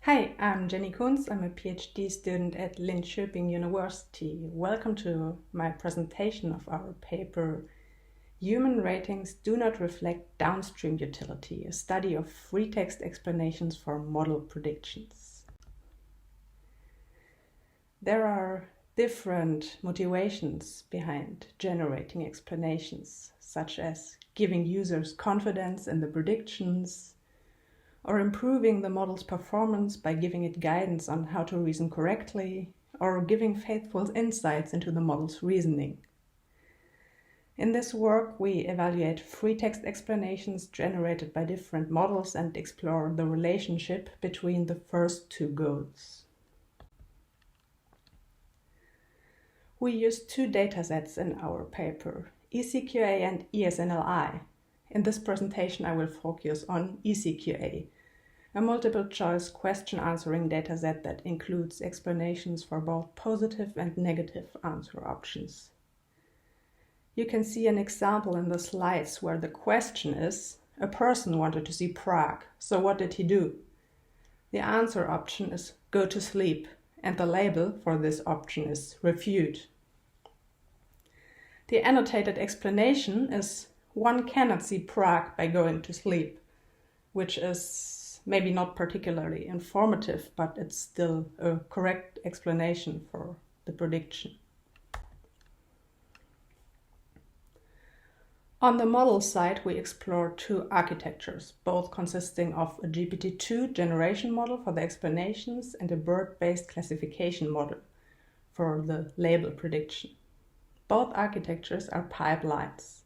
Hi, I'm Jenny Kunz. I'm a PhD student at Linköping University. Welcome to my presentation of our paper, Human Ratings Do Not Reflect Downstream Utility, a study of free text explanations for model predictions. There are different motivations behind generating explanations, such as giving users confidence in the predictions, or improving the model's performance by giving it guidance on how to reason correctly, or giving faithful insights into the model's reasoning. In this work, we evaluate free text explanations generated by different models and explore the relationship between the first two goals. We use two datasets in our paper, ECQA and ESNLI. In this presentation, I will focus on ECQA, a multiple-choice question-answering dataset that includes explanations for both positive and negative answer options. You can see an example in the slides where the question is, a person wanted to see Prague, so what did he do? The answer option is go to sleep, and the label for this option is refute. The annotated explanation is one cannot see Prague by going to sleep, which is maybe not particularly informative, but it's still a correct explanation for the prediction. On the model side, we explore two architectures, both consisting of a GPT-2 generation model for the explanations and a BERT-based classification model for the label prediction. Both architectures are pipelines.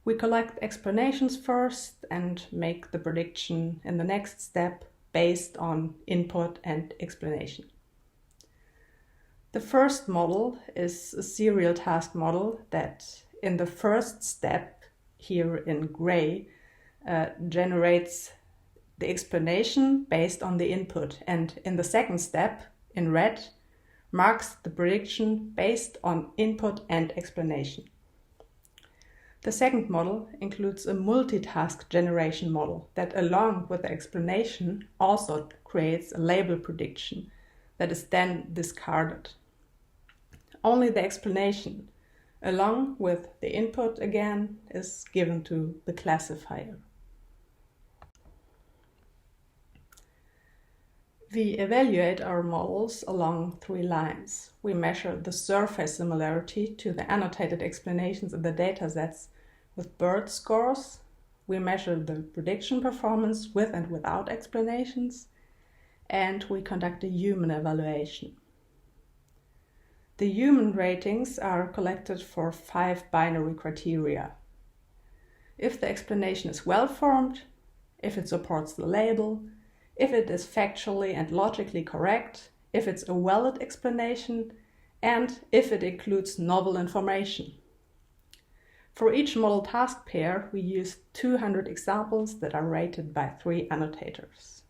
We collect explanations first and make the prediction in the next step based on input and explanation. The first model is a serial task model that in the first step, here in gray, generates the explanation based on the input, and in the second step, in red, marks the prediction based on input and explanation. The second model includes a multitask generation model that, along with the explanation, also creates a label prediction that is then discarded. Only the explanation, along with the input again, is given to the classifier. We evaluate our models along three lines. We measure the surface similarity to the annotated explanations in the datasets with BERT scores. We measure the prediction performance with and without explanations, and we conduct a human evaluation. The human ratings are collected for 5 binary criteria. If the explanation is well-formed, if it supports the label, if it is factually and logically correct, if it's a valid explanation, and if it includes novel information. For each model task pair, we use 200 examples that are rated by 3 annotators.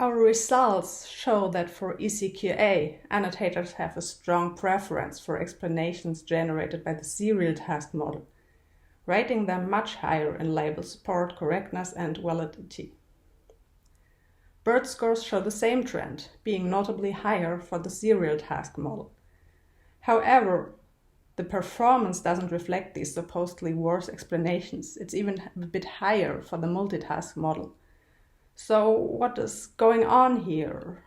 Our results show that for ECQA, annotators have a strong preference for explanations generated by the serial task model, rating them much higher in label support, correctness, and validity. BERT scores show the same trend, being notably higher for the serial task model. However, the performance doesn't reflect these supposedly worse explanations. It's even a bit higher for the multitask model. So what is going on here?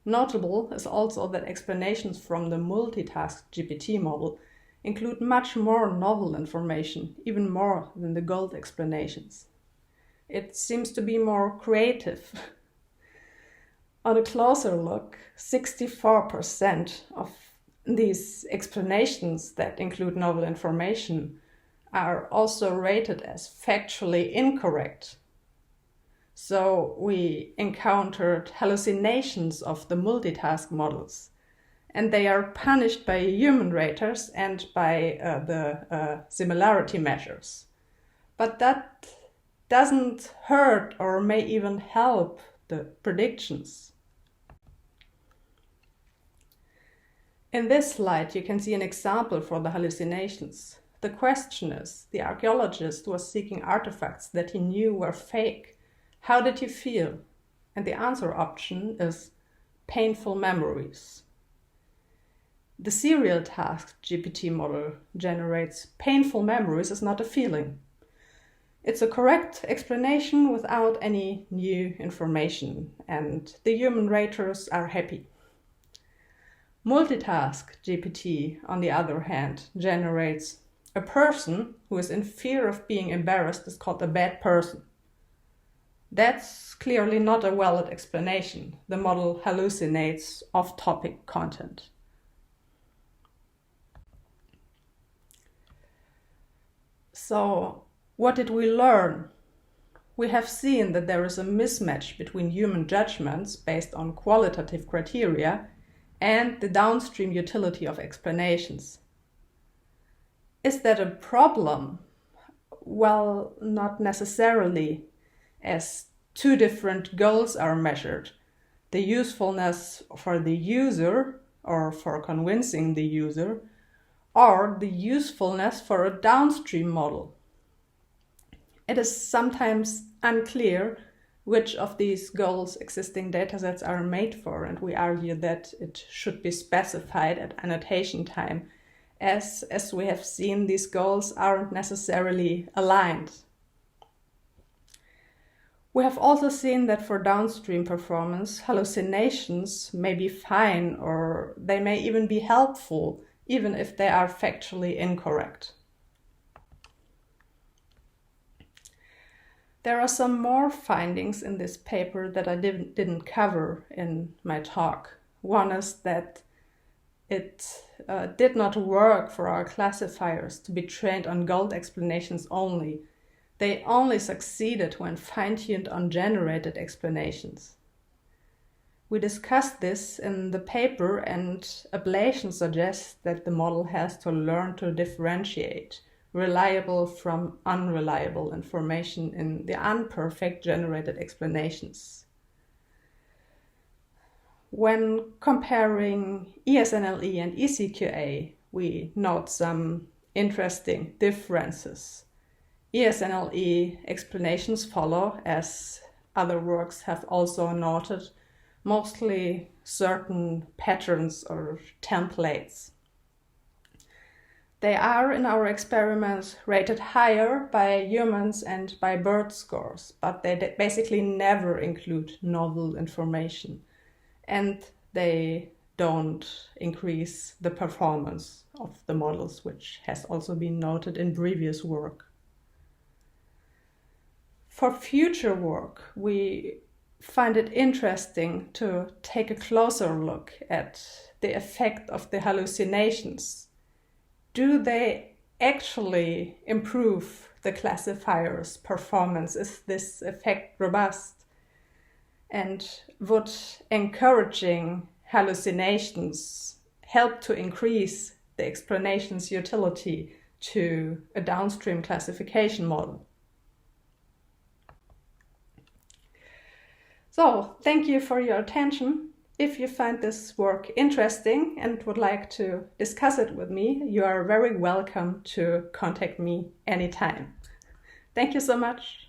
Notable is also that explanations from the multitask GPT model include much more novel information, even more than the gold explanations. It seems to be more creative. On a closer look, 64% of these explanations that include novel information are also rated as factually incorrect. So we encountered hallucinations of the multitask models, and they are punished by human raters and by the similarity measures. But that doesn't hurt or may even help the predictions. In this slide, you can see an example for the hallucinations. The question is, the archaeologist was seeking artifacts that he knew were fake. How did he feel? And the answer option is painful memories. The serial task GPT model generates painful memories is not a feeling. It's a correct explanation without any new information, and the human raters are happy. Multitask GPT, on the other hand, generates a person who is in fear of being embarrassed is called a bad person. That's clearly not a valid explanation. The model hallucinates off-topic content. So, what did we learn? We have seen that there is a mismatch between human judgments based on qualitative criteria and the downstream utility of explanations. Is that a problem? Well, not necessarily, as two different goals are measured. The usefulness for the user, or for convincing the user, or the usefulness for a downstream model. It is sometimes unclear which of these goals existing datasets are made for, and we argue that it should be specified at annotation time, as we have seen, these goals aren't necessarily aligned. We have also seen that for downstream performance, hallucinations may be fine, or they may even be helpful, even if they are factually incorrect. There are some more findings in this paper that I didn't cover in my talk. One is that it did not work for our classifiers to be trained on gold explanations only. They only succeeded when fine-tuned on generated explanations. We discussed this in the paper, and ablation suggests that the model has to learn to differentiate reliable from unreliable information in the unperfect generated explanations. When comparing ESNLE and ECQA, we note some interesting differences. ESNLE explanations follow, as other works have also noted, mostly certain patterns or templates. They are, in our experiments, rated higher by humans and by bird scores, but they basically never include novel information, and they don't increase the performance of the models, which has also been noted in previous work. For future work, we find it interesting to take a closer look at the effect of the hallucinations. Do they actually improve the classifier's performance? Is this effect robust? And would encouraging hallucinations help to increase the explanation's utility to a downstream classification model? So, thank you for your attention. If you find this work interesting and would like to discuss it with me, you are very welcome to contact me anytime. Thank you so much.